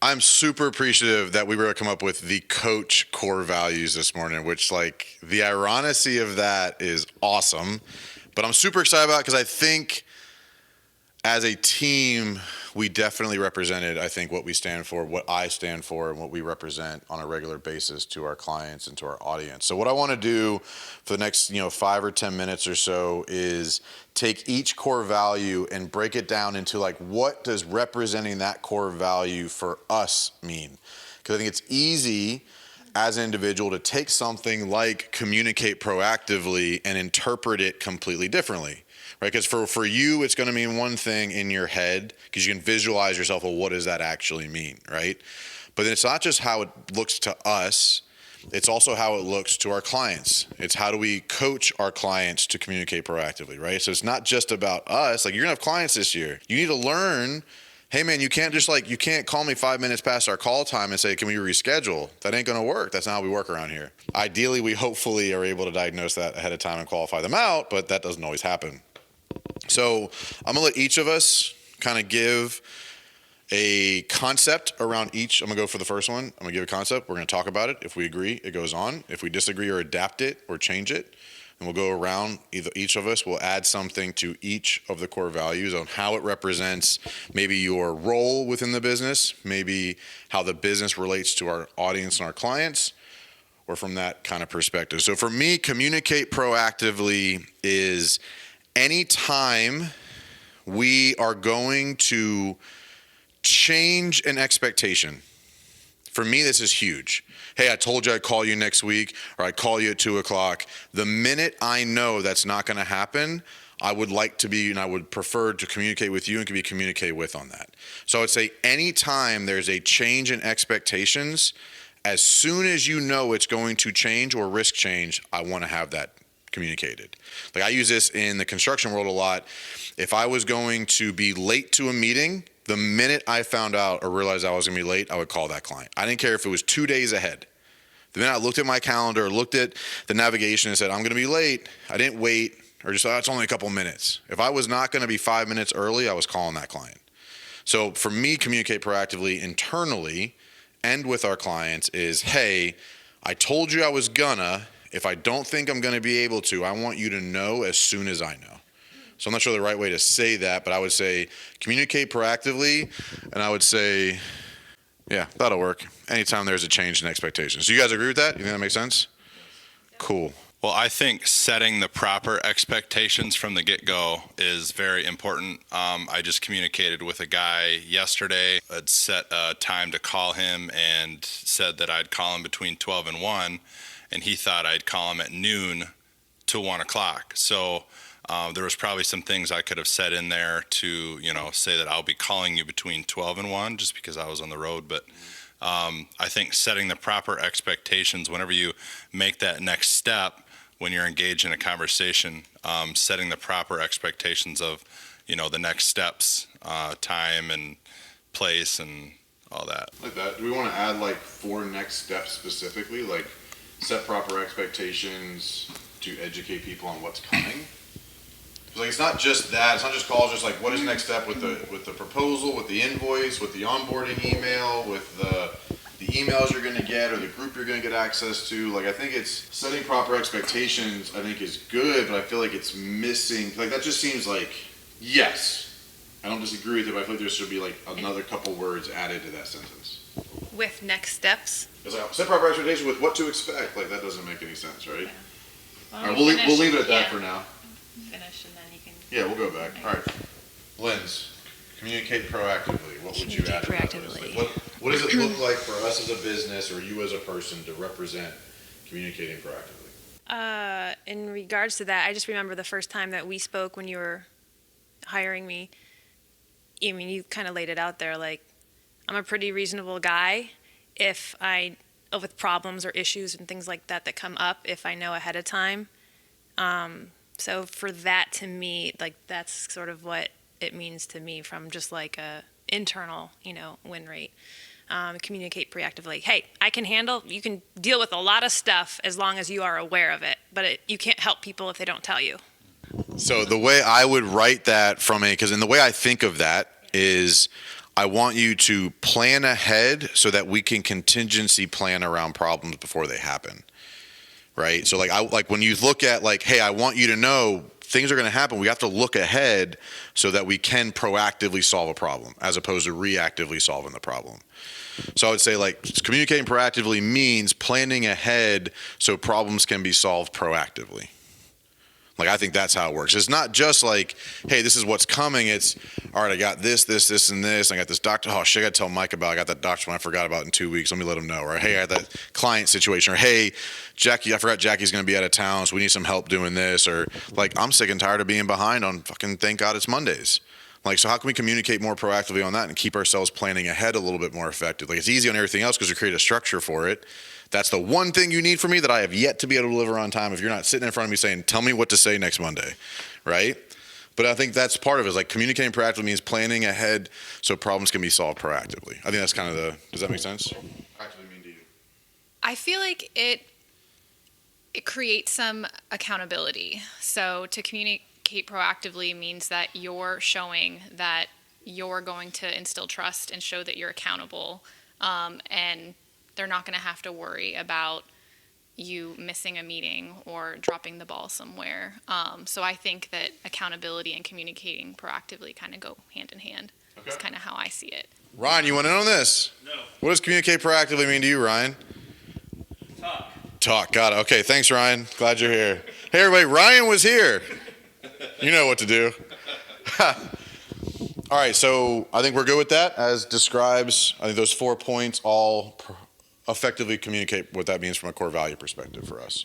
I'm super appreciative that we were able to come up with the coach core values this morning, which like the ironicity of that is awesome. But I'm super excited about it because I think as a team, we definitely represented, I think, what we stand for, what I stand for, and what we represent on a regular basis to our clients and to our audience. So what I want to do for the next, 5 or 10 minutes or so is take each core value and break it down into like, what does representing that core value for us mean? Because I think it's easy as an individual to take something like communicate proactively and interpret it completely differently. Right, because for you, it's going to mean one thing in your head because you can visualize yourself. Well, what does that actually mean, right? But then it's not just how it looks to us; it's also how it looks to our clients. It's how do we coach our clients to communicate proactively, right? So it's not just about us. Like you're gonna have clients this year. You need to learn. Hey man, you can't you can't call me 5 minutes past our call time and say, can we reschedule? That ain't gonna work. That's not how we work around here. Ideally, we hopefully are able to diagnose that ahead of time and qualify them out, but that doesn't always happen. So I'm gonna let each of us kind of give a concept around each. I'm gonna go for the first one. I'm gonna give a concept. We're gonna talk about it. If we agree, it goes on. If we disagree or adapt it or change it, and we'll go around, each of us will add something to each of the core values on how it represents maybe your role within the business, maybe how the business relates to our audience and our clients, or from that kind of perspective. So for me, communicate proactively is anytime we are going to change an expectation. For me, this is huge. Hey, I told you I'd call you next week, or I'd call you at 2:00. The minute I know that's not going to happen, I would like to be, and I would prefer to communicate with you and can be communicated with on that. So I would say anytime there's a change in expectations, as soon as you know it's going to change or risk change, I want to have that communicated. Like I use this in the construction world a lot. If I was going to be late to a meeting, the minute I found out or realized I was going to be late, I would call that client. I didn't care if it was 2 days ahead. The minute I looked at my calendar, looked at the navigation and said, I'm going to be late, I didn't wait or just, it's only a couple minutes. If I was not going to be 5 minutes early, I was calling that client. So for me, communicate proactively internally and with our clients is, hey, I told you I was gonna. If I don't think I'm going to be able to, I want you to know as soon as I know. So I'm not sure the right way to say that, but I would say communicate proactively, and I would say, yeah, that'll work. Anytime there's a change in expectations. Do you guys agree with that? You think that makes sense? Cool. Well, I think setting the proper expectations from the get-go is very important. I just communicated with a guy yesterday. I'd set a time to call him and said that I'd call him between 12 and 1, and he thought I'd call him at noon to 1 o'clock. So there was probably some things I could have said in there to, say that I'll be calling you between 12 and 1 just because I was on the road. But I think setting the proper expectations whenever you make that next step, when you're engaged in a conversation, setting the proper expectations of, the next steps, time and place and all that. Like that. Do we want to add like 4 next steps specifically? Like set proper expectations to educate people on what's coming? Like it's not just that. It's not just calls. Just like what is next step with the proposal, with the invoice, with the onboarding email, with the emails you're going to get or the group you're going to get access to. Like I think it's setting proper expectations. I think is good, but I feel like it's missing. Like that just seems like yes. I don't disagree with it, but I feel like there should be like another couple words added to that sentence. With next steps. It's like set proper expectations with what to expect. Like that doesn't make any sense, right? Yeah. Well, all right, we'll leave it at that for now. Finish and then you can. Yeah, we'll go back. All right. Linz, communicate proactively. What would you add? Proactively. Like what does it look like for us as a business or you as a person to represent communicating proactively? In regards to that, I just remember the first time that we spoke when you were hiring me. I mean, you kind of laid it out there. Like, I'm a pretty reasonable guy. With problems or issues and things like that come up, if I know ahead of time. So for that to me, like that's sort of what it means to me from just like a internal, win rate. Communicate proactively. Hey, you can deal with a lot of stuff as long as you are aware of it, but you can't help people if they don't tell you. So the way I would write that because in the way I think of that is I want you to plan ahead so that we can contingency plan around problems before they happen. Right? So like when you look at like, hey, I want you to know things are going to happen. We have to look ahead so that we can proactively solve a problem as opposed to reactively solving the problem. So I would say like communicating proactively means planning ahead so problems can be solved proactively. Like, I think that's how it works. It's not just like, hey, this is what's coming. It's, all right, I got this, and this. I got this doctor. Oh, shit, I got to tell Mike about. I got that doctor one I forgot about in 2 weeks. Let me let him know. Or, hey, I had that client situation. Or, hey, Jackie, I forgot Jackie's going to be out of town, so we need some help doing this. Or, like, I'm sick and tired of being behind on fucking thank God it's Mondays. Like, so how can we communicate more proactively on that and keep ourselves planning ahead a little bit more effectively? Like, it's easy on everything else because we create a structure for it. That's the one thing you need from me that I have yet to be able to deliver on time if you're not sitting in front of me saying, tell me what to say next Monday, right? But I think that's part of it. Is like communicating proactively means planning ahead so problems can be solved proactively. I think that's kind of does that make sense? Proactively mean to you? I feel like it creates some accountability. So to communicate proactively means that you're showing that you're going to instill trust and show that you're accountable, and they're not going to have to worry about you missing a meeting or dropping the ball somewhere. So I think that accountability and communicating proactively kind of go hand in hand. Okay. That's kind of how I see it. Ryan, you want to know this? No. What does communicate proactively mean to you, Ryan? Talk. Got it. Okay, thanks, Ryan. Glad you're here. Hey, everybody, Ryan was here. You know what to do. All right, so I think we're good with that. As describes, I think those 4 points all effectively communicate what that means from a core value perspective for us.